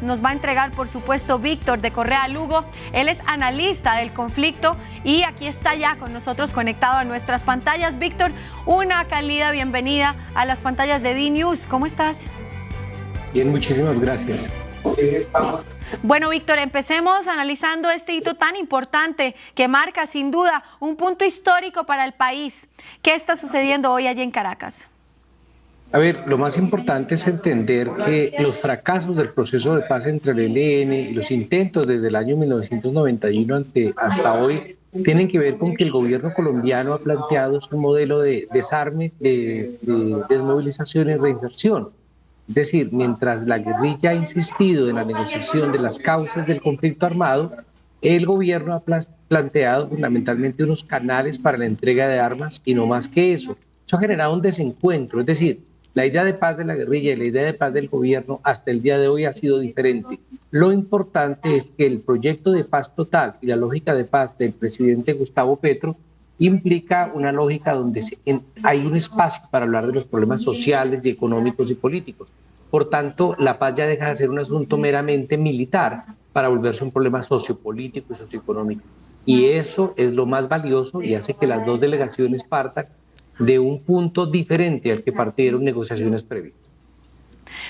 Nos va a entregar, por supuesto, Víctor de Correa Lugo. Él es analista del conflicto y aquí está ya con nosotros conectado a nuestras pantallas. Víctor, una cálida bienvenida a las pantallas de DNews. ¿Cómo estás? Bien, muchísimas gracias. Bueno, Víctor, empecemos analizando este hito tan importante que marca sin duda un punto histórico para el país. ¿Qué está sucediendo hoy allí en Caracas? A ver, lo más importante es entender que los fracasos del proceso de paz entre el ELN y los intentos desde el año 1991 hasta hoy tienen que ver con que el gobierno colombiano ha planteado un modelo de desarme, de desmovilización y reinserción. Es decir, mientras la guerrilla ha insistido en la negociación de las causas del conflicto armado, el gobierno ha planteado fundamentalmente unos canales para la entrega de armas y no más que eso. Eso ha generado un desencuentro, es decir, la idea de paz de la guerrilla y la idea de paz del gobierno hasta el día de hoy ha sido diferente. Lo importante es que el proyecto de paz total y la lógica de paz del presidente Gustavo Petro implica una lógica donde hay un espacio para hablar de los problemas sociales y económicos y políticos. Por tanto, la paz ya deja de ser un asunto meramente militar para volverse un problema sociopolítico y socioeconómico. Y eso es lo más valioso y hace que las dos delegaciones partan de un punto diferente al que partieron negociaciones previas.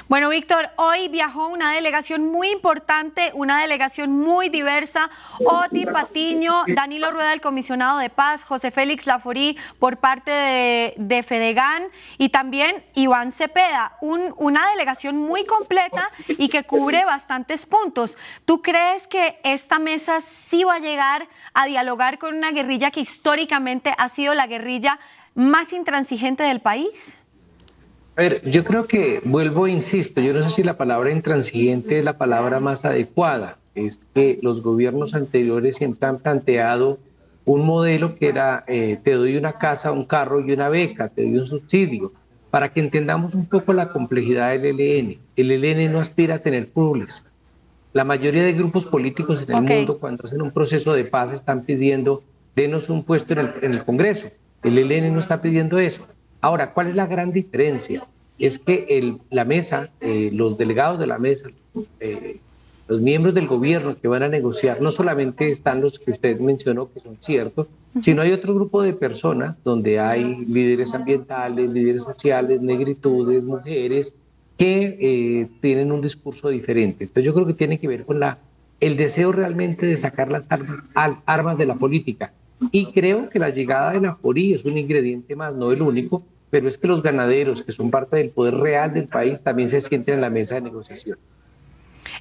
Bueno, Víctor, hoy viajó una delegación muy importante, una delegación muy diversa. Oti Patiño, Danilo Rueda, el comisionado de paz, José Félix Laforí por parte de Fedegan y también Iván Cepeda. Una delegación muy completa y que cubre bastantes puntos. ¿Tú crees que esta mesa sí va a llegar a dialogar con una guerrilla que históricamente ha sido la guerrilla más intransigente del país? A ver, yo creo que, vuelvo e insisto, yo no sé si la palabra intransigente es la palabra más adecuada. Es que los gobiernos anteriores siempre han planteado un modelo que era te doy una casa, un carro y una beca, te doy un subsidio, para que entendamos un poco la complejidad del ELN. El ELN no aspira a tener curules. La mayoría de grupos políticos en el mundo, cuando hacen un proceso de paz, están pidiendo denos un puesto en el Congreso. El ELN no está pidiendo eso. Ahora, ¿cuál es la gran diferencia? Es que la mesa, los delegados de la mesa, los miembros del gobierno que van a negociar, no solamente están los que usted mencionó, que son ciertos, sino hay otro grupo de personas donde hay líderes ambientales, líderes sociales, negritudes, mujeres, que tienen un discurso diferente. Entonces yo creo que tiene que ver con el deseo realmente de sacar las armas de la política. Y creo que la llegada de Laforí es un ingrediente más, no el único, pero es que los ganaderos, que son parte del poder real del país, también se sienten en la mesa de negociación.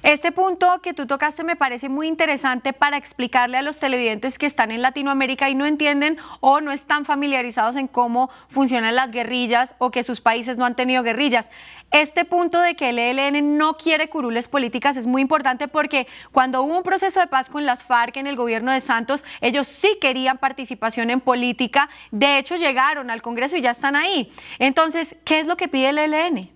Este punto que tú tocaste me parece muy interesante para explicarle a los televidentes que están en Latinoamérica y no entienden o no están familiarizados en cómo funcionan las guerrillas o que sus países no han tenido guerrillas. Este punto de que el ELN no quiere curules políticas es muy importante porque cuando hubo un proceso de paz con las FARC en el gobierno de Santos, ellos sí querían participación en política. De hecho, llegaron al Congreso y ya están ahí. Entonces, ¿qué es lo que pide el ELN?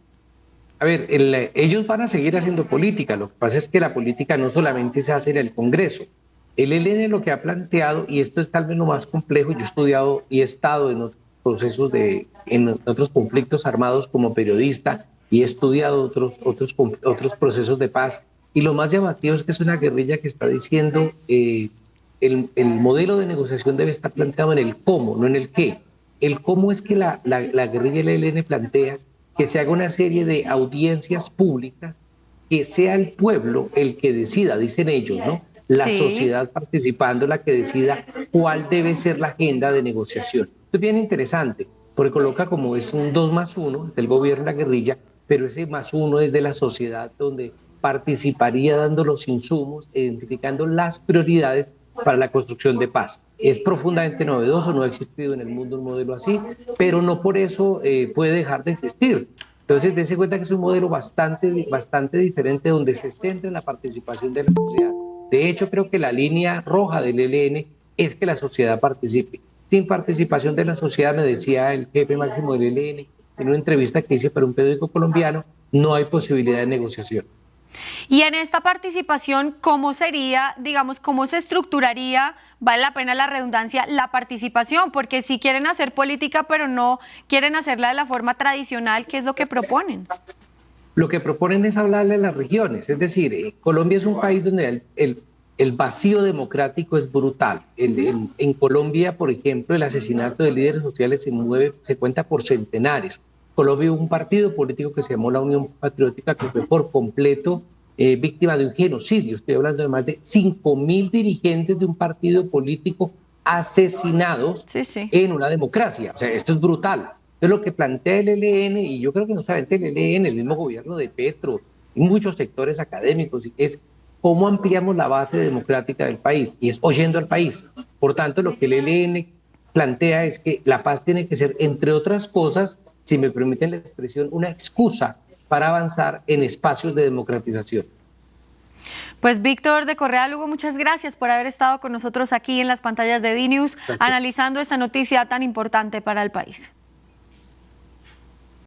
A ver, ellos van a seguir haciendo política. Lo que pasa es que la política no solamente se hace en el Congreso. El ELN lo que ha planteado, y esto es tal vez lo más complejo, yo he estudiado y he estado en otros procesos en otros conflictos armados como periodista y he estudiado otros procesos de paz. Y lo más llamativo es que es una guerrilla que está diciendo el modelo de negociación debe estar planteado en el cómo, no en el qué. El cómo es que la guerrilla del ELN plantea que se haga una serie de audiencias públicas, que sea el pueblo el que decida, dicen ellos, ¿no? La sociedad participando, la que decida cuál debe ser la agenda de negociación. Esto es bien interesante, porque coloca como es un 2+1, es del gobierno y la guerrilla, pero ese +1 es de la sociedad donde participaría dando los insumos, identificando las prioridades para la construcción de paz. Es profundamente novedoso, no ha existido en el mundo un modelo así, pero no por eso puede dejar de existir. Entonces, dense cuenta que es un modelo bastante diferente donde se centra en la participación de la sociedad. De hecho, creo que la línea roja del ELN es que la sociedad participe. Sin participación de la sociedad, me decía el jefe máximo del ELN en una entrevista que hice para un periódico colombiano, no hay posibilidad de negociación. Y en esta participación, ¿cómo sería, digamos, cómo se estructuraría, vale la pena la redundancia, la participación? Porque si quieren hacer política, pero no quieren hacerla de la forma tradicional, ¿qué es lo que proponen? lo que proponen es hablarle a las regiones. Es decir, Colombia es un país donde el vacío democrático es brutal. En Colombia, por ejemplo, el asesinato de líderes sociales se cuenta por centenares. Colombia hubo un partido político que se llamó la Unión Patriótica, que fue por completo víctima de un genocidio. Estoy hablando de más de 5.000 dirigentes de un partido político asesinados en una democracia. O sea, esto es brutal. Entonces, lo que plantea el ELN, y yo creo que no solamente el ELN, el mismo gobierno de Petro, y muchos sectores académicos, es cómo ampliamos la base democrática del país, y es oyendo al país. Por tanto, lo que el ELN plantea es que la paz tiene que ser, entre otras cosas, si me permiten la expresión, una excusa para avanzar en espacios de democratización. Pues Víctor de Correa Lugo, muchas gracias por haber estado con nosotros aquí en las pantallas de DNews, analizando esta noticia tan importante para el país.